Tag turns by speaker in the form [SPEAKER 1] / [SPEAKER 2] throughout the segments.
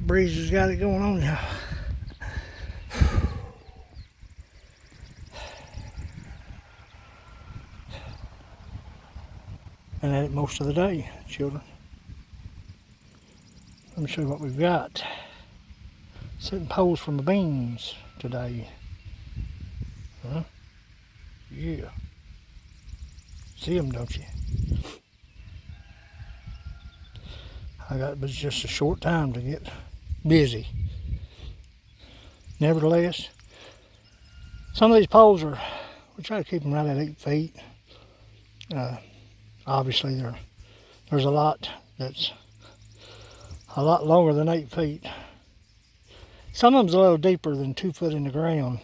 [SPEAKER 1] breeze has got it going on now. Been at it most of the day, children. Let me show you what we've got. Setting poles for my beans today. Huh? Yeah. See them, don't you? I got just a short time to get busy. Nevertheless, some of these poles we try to keep them right at 8 feet. Obviously, there's a lot that's a lot longer than 8 feet. Some of them's a little deeper than 2 foot in the ground,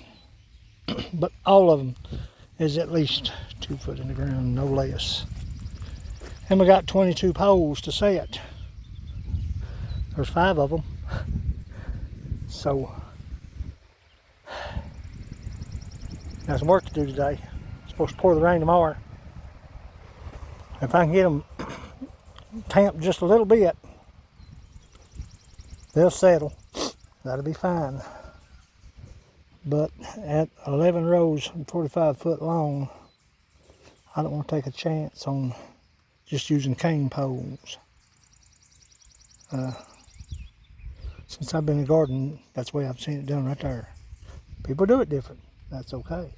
[SPEAKER 1] but all of them is at least 2 foot in the ground, no less. And we got 22 poles to set. There's 5 of them. So, got some work to do today. I'm supposed to pour the rain tomorrow. If I can get them tamped just a little bit, they'll settle. That'll be fine. But at 11 rows and 45 foot long, I don't want to take a chance on just using cane poles. Since I've been in the garden, that's the way I've seen it done right there. People do it different. That's okay.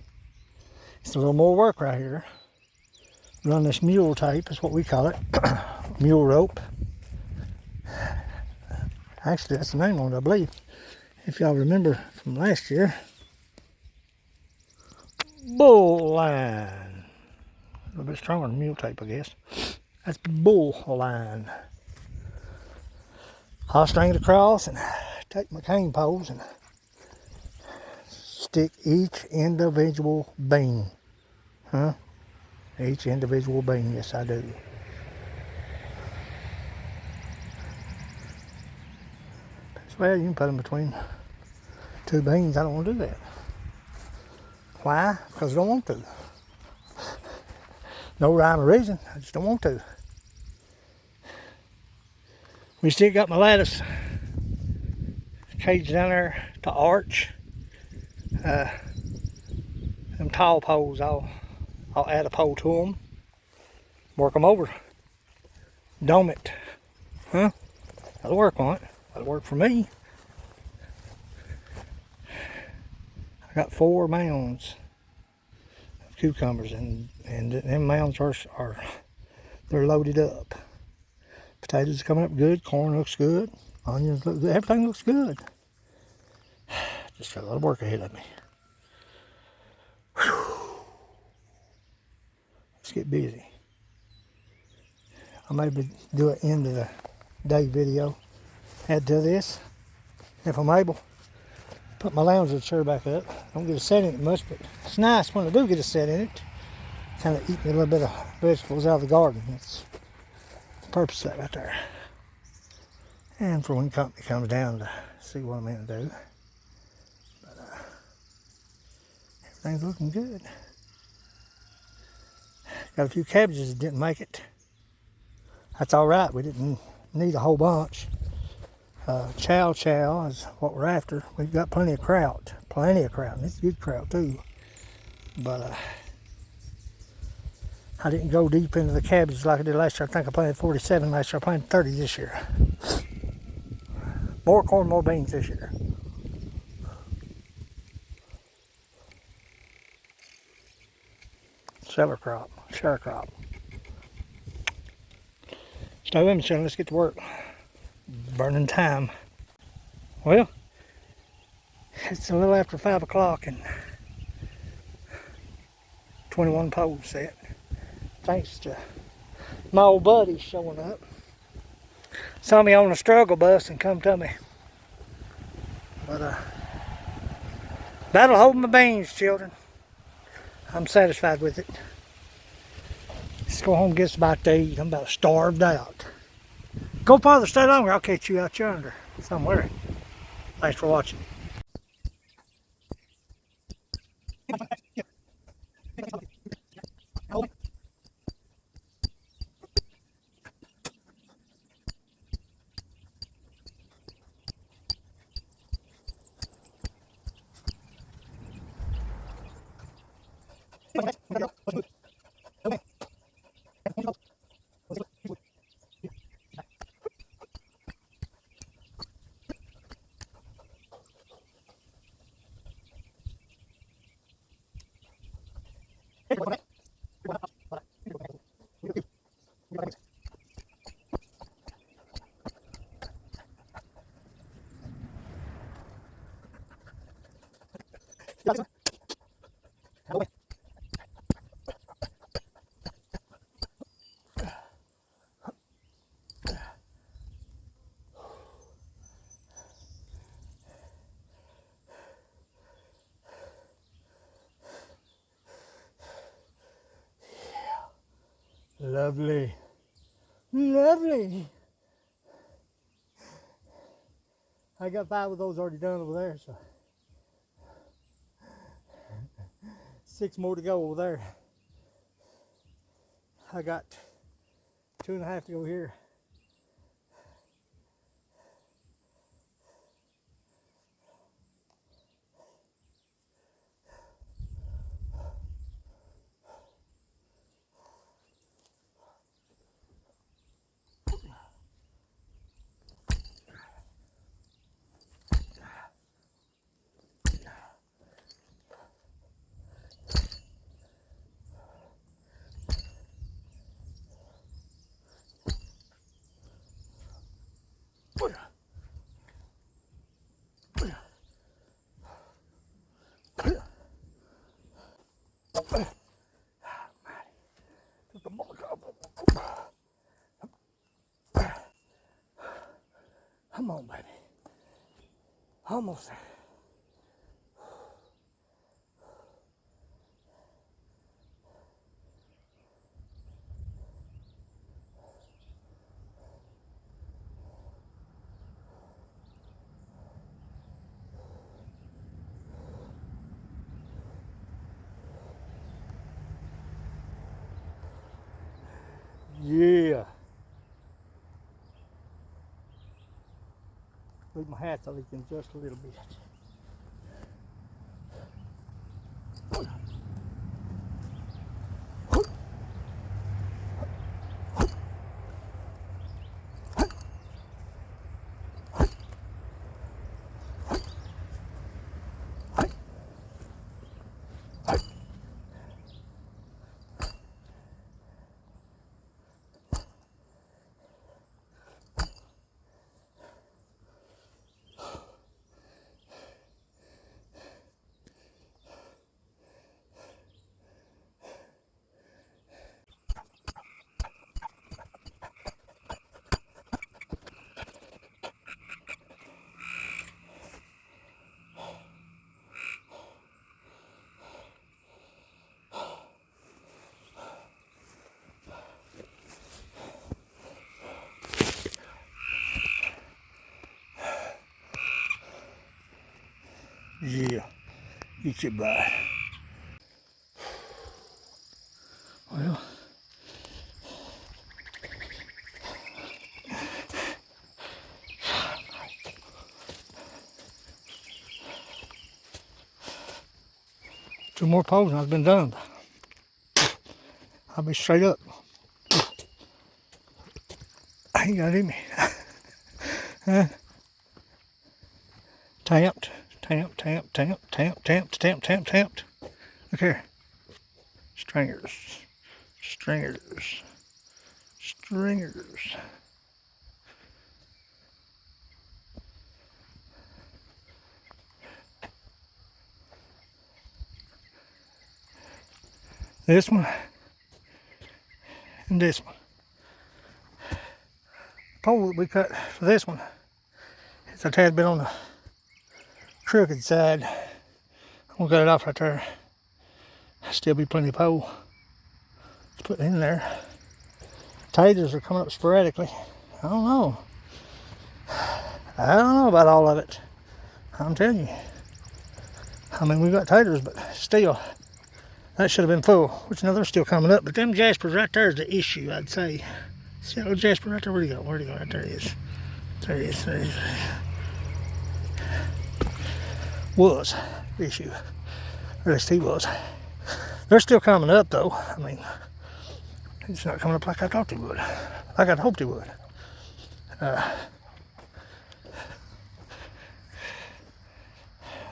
[SPEAKER 1] It's a little more work right here. Run this mule tape, is what we call it. Mule rope. Actually, that's the name on it, I believe. If y'all remember from last year. Bull line. A little bit stronger than mule tape, I guess. That's bull line. I'll string it across and take my cane poles and stick each individual beam. Huh? Each individual beam, yes I do. Well, you can put them between 2 beams. I don't want to do that. Why? Because I don't want to. No rhyme or reason. I just don't want to. We still got my lattice cage down there to arch. Them tall poles, I'll add a pole to them. Work them over. Dome it. Huh? That'll work on it. That'll work for me. I got 4 mounds of cucumbers, and them mounds are they're loaded up. Potatoes are coming up good. Corn looks good. Onions look good. Everything looks good. Just got a lot of work ahead of me. Whew. Let's get busy. I'll maybe do an end of the day video. Add to this, if I'm able. Put my lounge chair back up. Don't get a set in it much, but it's nice when I do get a set in it. Kind of eating a little bit of vegetables out of the garden. That's the purpose of that right there. And for when company comes down to see what I'm going to do. But everything's looking good. Got a few cabbages that didn't make it. That's all right. We didn't need a whole bunch. Chow is what we're after. We've got plenty of kraut, and it's good kraut too. But I didn't go deep into the cabbage like I did last year. I think I planted 47 last year. I planted 30 this year. More corn, more beans this year. Cellar crop, share crop. Stay with me, son. Let's get to work. Burning time. Well, it's a little after 5 o'clock and 21 poles set. Thanks to my old buddies showing up. Saw me on the struggle bus and come to me. But that'll hold my beans, children. I'm satisfied with it. Let's go home and get us about to eat. I'm about starved out. Go farther, stay longer. I'll catch you out yonder somewhere. Thanks for watching. Lovely. Lovely. I got 5 of those already done over there, so 6 more to go over there. I got 2.5 to go here. Come on, baby. Almost there. Yeah. Leave my hat so leaking just a little bit. Yeah, get you by. Well, two more poles and I've been done. I'll be straight up. I ain't got it in me. Tamped, tamped, tamped, tamped, tamped, tamped, tamped, tamped, tamped. Look here. Stringers, stringers, stringers. This one and this one. Pole that we cut for this one, it's a tad bit on the crooked side. I'm gonna cut it off right there. Still be plenty of pole to put in there. Taters are coming up sporadically. I don't know. I don't know about all of it. I'm telling you. I mean, we got taters, but still, that should have been full. Which now they're still coming up, but them jaspers right there is the issue, I'd say. See that little jasper right there? Where'd he go? Where'd he go? Right there he is. There he is. There he is. Was the issue. Or at least he was. They're still coming up though. I mean, it's not coming up like I thought they would. Like I'd hoped they would.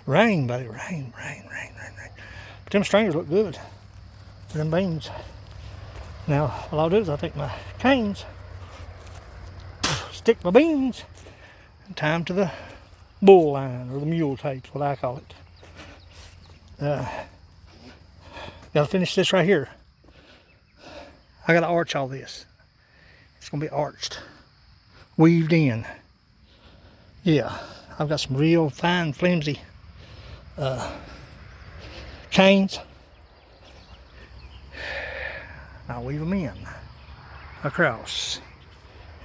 [SPEAKER 1] Rain, buddy. Rain. But them stringers look good. Them beans. Now, what I'll do is I'll take my canes, stick my beans, and tie them to the bull line, or the mule tape, what I call it. Gotta finish this right here. I gotta arch all this. It's gonna be arched, weaved in. Yeah, I've got some real fine, flimsy canes. I'll weave them in. across.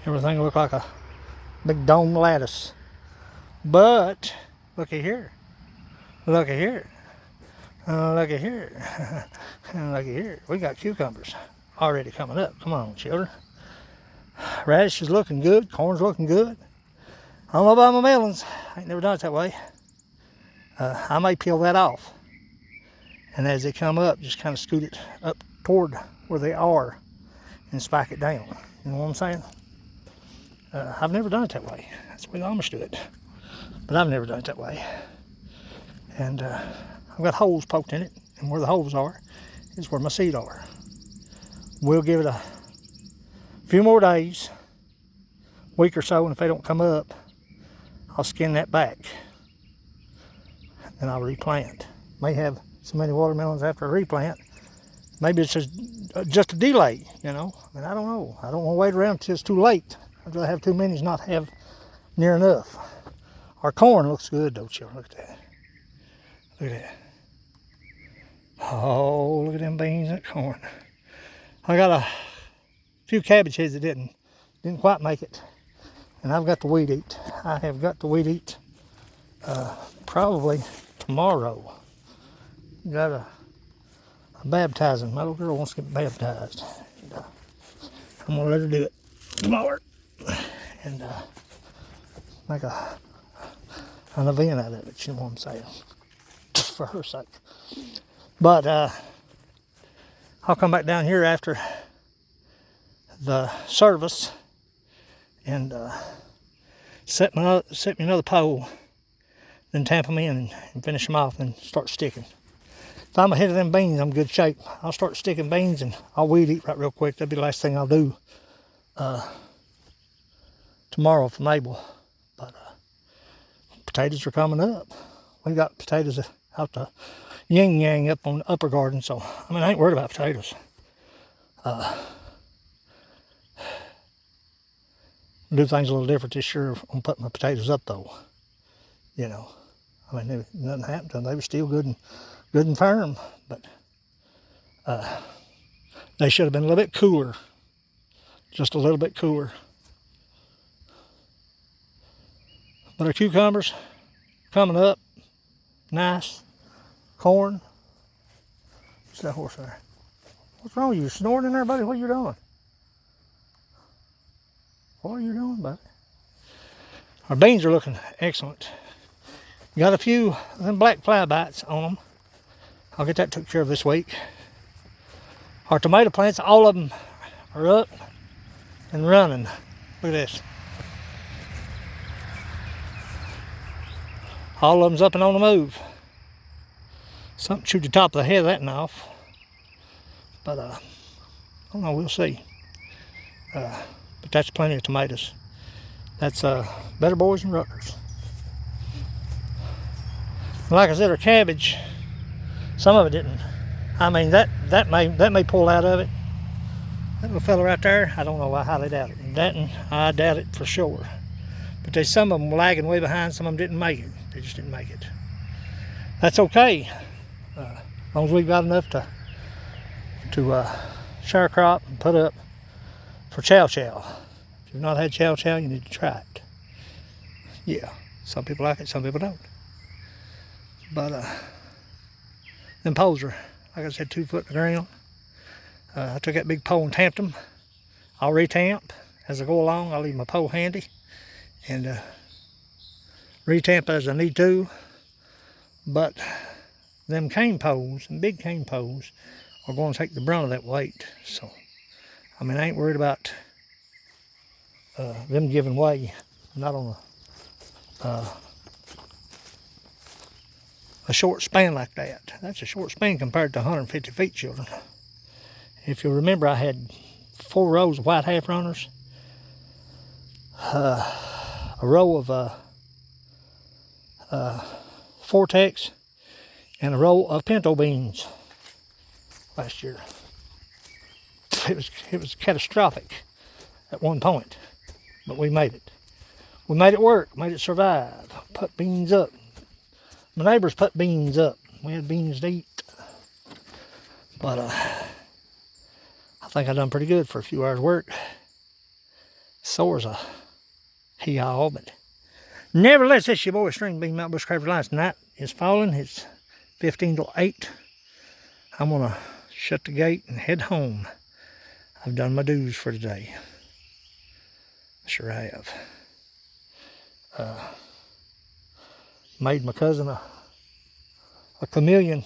[SPEAKER 1] Everything looked like a big dome lattice. But looky here. Looky here. Looky here. Looky here. We got cucumbers already coming up. Come on, children. Radish is looking good. Corn's looking good. I don't know about my melons. I ain't never done it that way. I may peel that off. And as they come up, just kind of scoot it up toward where they are and spike it down. You know what I'm saying? I've never done it that way. That's the way the Amish do it. But I've never done it that way. And I've got holes poked in it. And where the holes are is where my seed are. We'll give it a few more days, week or so, and if they don't come up, I'll skin that back. And I'll replant. May have so many watermelons after I replant. Maybe it's just a delay, you know. I mean, I don't know. I don't want to wait around until it's too late. I'd rather have too many as not have near enough. Our corn looks good though, children. Look at that. Look at that. Oh, look at them beans and that corn. I got a few cabbage heads that didn't quite make it. And I've got the weed eat. I have got the weed eat probably tomorrow. Got a baptizing. My little girl wants to get baptized. And, I'm going to let her do it tomorrow. And make an event out of it, you know what I'm saying? Just for her sake. But I'll come back down here after the service and set me another pole, then tamp them in and finish them off and start sticking. If I'm ahead of them beans, I'm in good shape. I'll start sticking beans and I'll weed eat right real quick. That'll be the last thing I'll do tomorrow for Mabel. But potatoes are coming up. We got potatoes out the yin yang up on the upper garden, so I mean I ain't worried about potatoes. Do things a little different this year on putting my potatoes up though. You know, I mean nothing happened to them. They were still good and firm, but they should have been a little bit cooler, just a little bit cooler. But our cucumbers coming up, nice. Corn. What's that horse there? What's wrong with you? Snoring in there, buddy? What are you doing? What are you doing, buddy? Our beans are looking excellent. Got a few of them black fly bites on them. I'll get that took care of this week. Our tomato plants, all of them are up and running. Look at this. All of them's up and on the move. Something chewed the top of the head of that one off. But I don't know, we'll see. But that's plenty of tomatoes. That's Better Boys and Rutgers. Like I said, our cabbage, some of it didn't. I mean, that may pull out of it. That little fella right there, I don't know, I highly doubt it. That one, I doubt it for sure. But there's some of them lagging way behind, some of them didn't make it. They just didn't make it. That's okay. As long as we've got enough to share crop and put up for chow chow. If you've not had chow chow, you need to try it. Yeah, some people like it, some people don't. But them poles are, like I said, 2 foot in the ground. I took that big pole and tamped them. I'll retamp as I go along. I'll leave my pole handy and retamp as I need to. But them cane poles and big cane poles are going to take the brunt of that weight. So, I mean, I ain't worried about them giving way. Not on a short span like that. That's a short span compared to 150 feet, children. If you remember, I had 4 rows of white half runners, a row of Vortex, and a row of pinto beans last year. It was catastrophic at one point, but we made it. We made it work, made it survive. Put beans up. My neighbors put beans up. We had beans to eat. But I think I done pretty good for a few hours work. Sore as a hee-haw, but nevertheless, that's your boy String Bean Mountain Bushcraft Alliance. Night is falling. It's 15 till 8. I'm gonna shut the gate and head home. I've done my dues for today. I sure have. Made my cousin a chameleon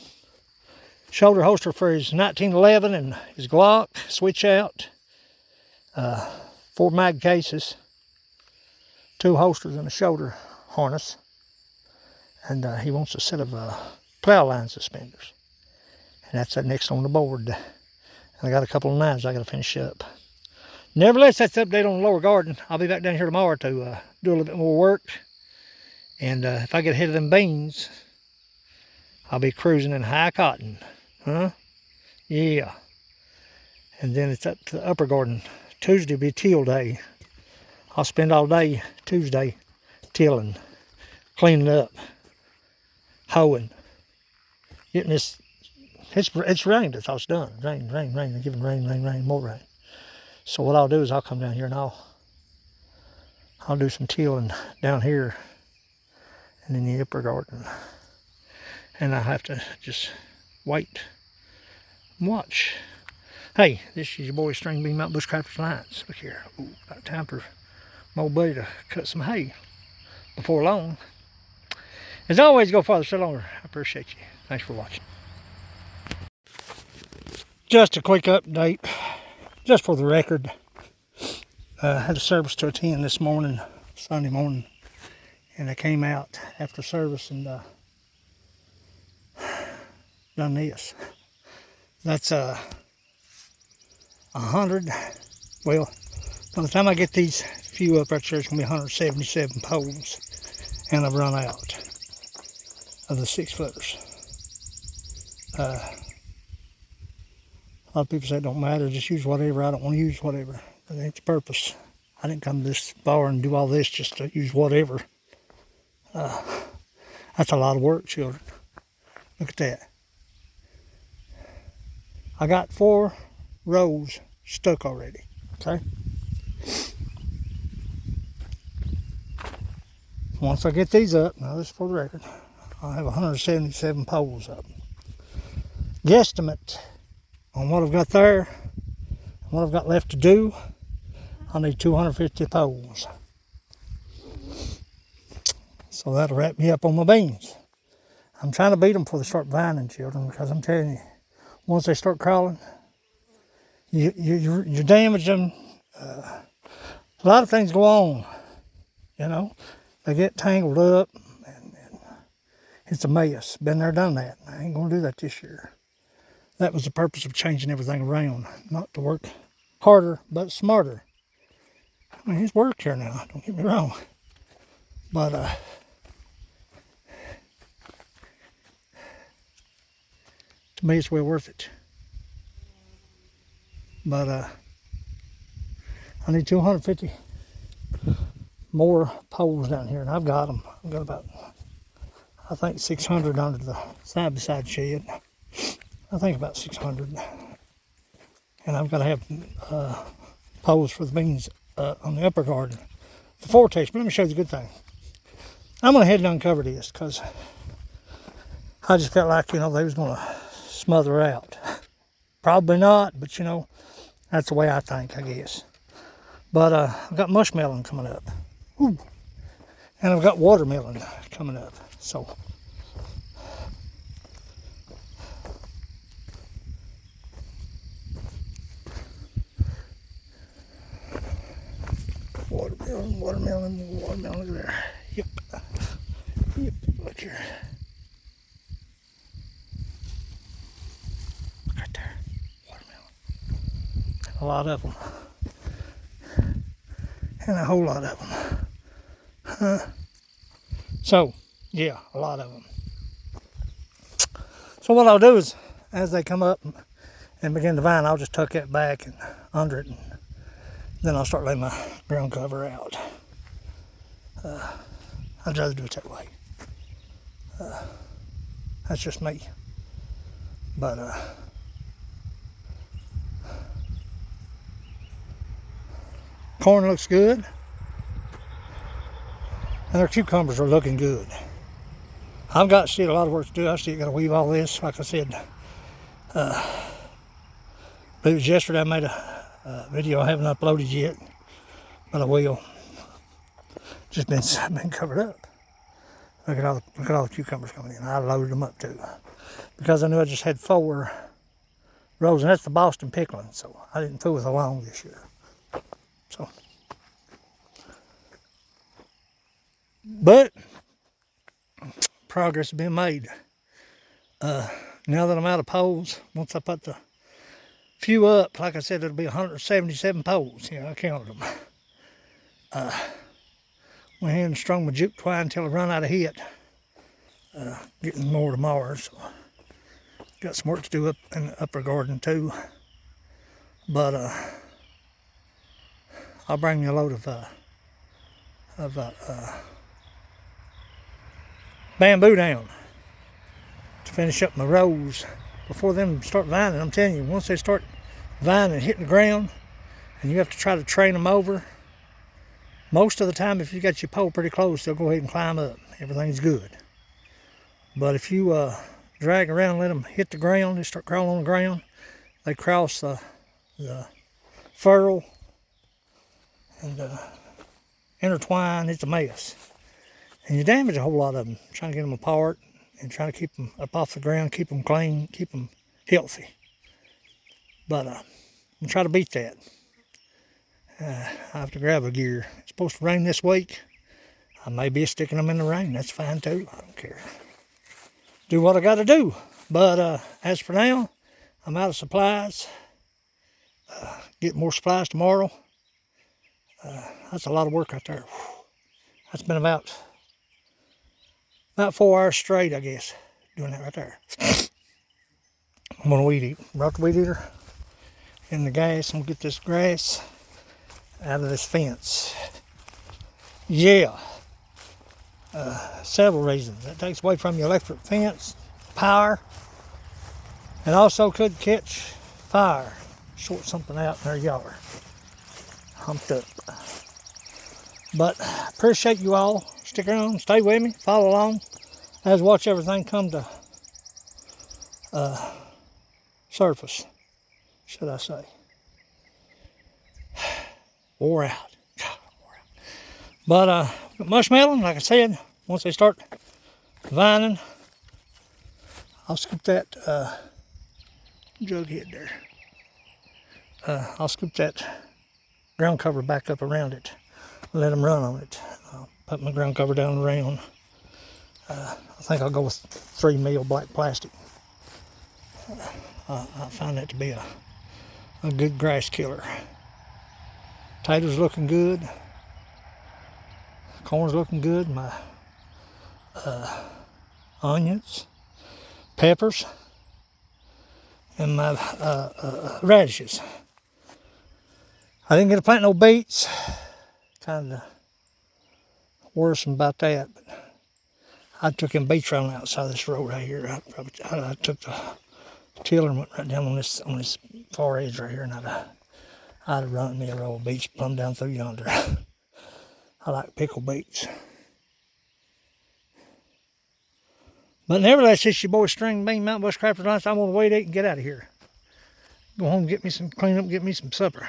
[SPEAKER 1] shoulder holster for his 1911 and his Glock, switch out, 4 mag cases, 2 holsters and a shoulder harness, and he wants a set of plow line suspenders, and that's that next on the board. And I got a couple of knives I got to finish up. Nevertheless, that's the update on the lower garden. I'll be back down here tomorrow to do a little bit more work, and if I get ahead of them beans, I'll be cruising in high cotton. Huh? Yeah. And then it's up to the upper garden. Tuesday will be till day. I'll spend all day Tuesday tilling, cleaning up, hoeing, getting this. It's rained. It's all done. Rain. They're giving rain, more rain. So what I'll do is I'll come down here and I'll do some tilling down here and in the upper garden. And I have to just wait and watch. Hey, this is your boy String Bean Mountain Bushcraft Alliance. Look here. Ooh, about time for my old buddy to cut some hay before long. As always, go farther, stay longer. I appreciate you. Thanks for watching. Just a quick update, just for the record. I had a service to attend this morning, Sunday morning, and I came out after service and done this. That's 100. Well, by the time I get these few up right there, it's gonna be 177 poles, and I've run out of the 6-footers. A lot of people say it don't matter, just use whatever. I don't want to use whatever. That ain't the purpose. I didn't come this far and do all this just to use whatever. That's a lot of work, children. Look at that. I got 4 rows stuck already, okay? Once I get these up, now this is for the record, I'll have 177 poles up. Guesstimate on what I've got there and what I've got left to do, I'll need 250 poles. So that'll wrap me up on my beans. I'm trying to beat them before they start vining, children, because I'm telling you, once they start crawling, you damage them. A lot of things go on, you know. They get tangled up, and it's a mess. Been there, done that. I ain't going to do that this year. That was the purpose of changing everything around, not to work harder, but smarter. I mean, it's work here now, don't get me wrong. But, to me, it's well worth it. But, I need 250 more poles down here, and I've got them. I've got about, I think, 600 under the side-by-side shed. I think about 600. And I've got to have poles for the beans on the upper garden. The vortex, but let me show you the good thing. I'm going to head and uncover this because I just felt like, you know, they was going to smother out. Probably not, but, you know, that's the way I think, I guess. But I've got mushmelon coming up. Ooh. And I've got watermelon coming up. So watermelon over there. Yep. Look here. Right there. Watermelon. A lot of them. And a whole lot of them. So, yeah, a lot of them. So what I'll do is, as they come up and begin to vine, I'll just tuck that back and under it, and then I'll start laying my ground cover out. I'd rather do it that way. That's just me. But Corn looks good. And our cucumbers are looking good. I've got still a lot of work to do. I still got to weave all this. Like I said, I believe it was yesterday I made a video I haven't uploaded yet, but I will. Just been covered up. Look at all the cucumbers coming in. I loaded them up too, because I knew I just had 4 rows, and that's the Boston pickling. So I didn't fool with the long this year. So, but progress has been made. Now that I'm out of poles, once I put the few up, like I said, it'll be 177 poles. Yeah, I counted them. Went ahead and strung my jute twine until I run out of heat. Getting more tomorrow, so got some work to do up in the upper garden too. But I'll bring me a load of bamboo down to finish up my rows before them start vining. I'm telling you, once they start vining and hitting the ground, and you have to try to train them over, most of the time, if you got your pole pretty close, they'll go ahead and climb up. Everything's good. But if you drag around, let them hit the ground, they start crawling on the ground, they cross the furrow and intertwine, it's a mess. And you damage a whole lot of them, trying to get them apart and trying to keep them up off the ground, keep them clean, keep them healthy. But I'm going to try to beat that. I have to grab a gear. It's supposed to rain this week. I may be sticking them in the rain. That's fine too. I don't care. Do what I got to do. But as for now, I'm out of supplies. Get more supplies tomorrow. That's a lot of work right there. That's been about 4 hours straight, I guess, doing that right there. I'm gonna weed eat. Brought the weed eater in the gas. I'm gonna get this grass out of this fence. Yeah. Several reasons. That takes away from your electric fence, power, and also could catch fire, short something out in their yard. Humped up. But appreciate you all. Stick around, stay with me, follow along as I watch everything come to surface, should I say. Wore out. God, wore out. But mushmelon, like I said, once they start vining, I'll scoop that jug head there. I'll scoop that ground cover back up around it. Let them run on it. I'll put my ground cover down around. I think I'll go with 3 mil black plastic. I find that to be a good grass killer. Potatoes looking good. Corn's looking good. My onions, peppers, and my radishes. I didn't get to plant no beets. Kind of worrisome about that, but I took them beets around outside this road right here. I took the tiller and went right down on this far edge right here, and I'd have run me a row of beets plumb down through yonder. I like pickled beets. But nevertheless, it's your boy String Bean, Mountain Bush Crafters Lunch. I'm on the way to eat and get out of here. Go home, get me some clean up, get me some supper.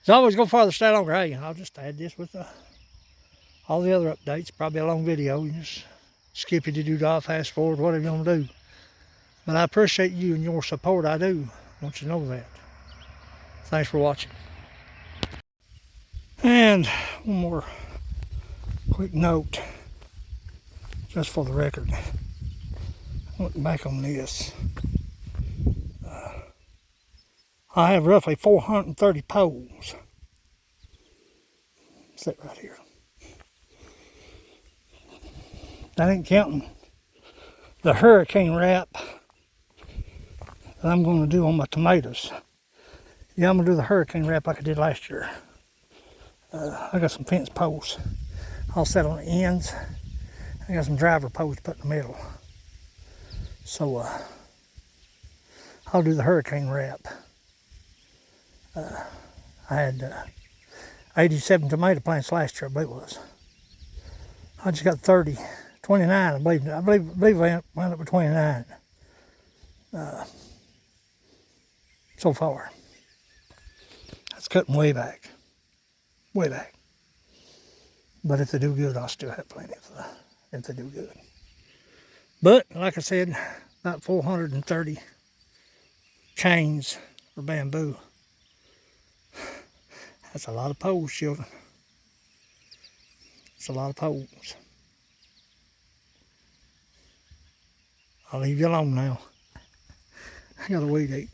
[SPEAKER 1] As always, go farther, stay longer. Hey, I'll just add this with all the other updates. Probably a long video. You just skip it, do die, fast forward, whatever you want to do. But I appreciate you and your support. I do. I want you to know that. Thanks for watching. And one more quick note, just for the record. Looking back on this, I have roughly 430 poles. Sit right here. That ain't counting the hurricane wrap that I'm going to do on my tomatoes. Yeah, I'm going to do the hurricane wrap like I did last year. I got some fence posts all set on the ends. I got some driver posts put in the middle. So I'll do the hurricane wrap. I had 87 tomato plants last year, I believe it was. I just got 30, 29, I believe. I believe I wound up with 29 so far. That's cutting way back. Way back. But if they do good, I'll still have plenty if they do good. But, like I said, about 430 chains for bamboo. That's a lot of poles, children. It's a lot of poles. I'll leave you alone now. I got a weed eat.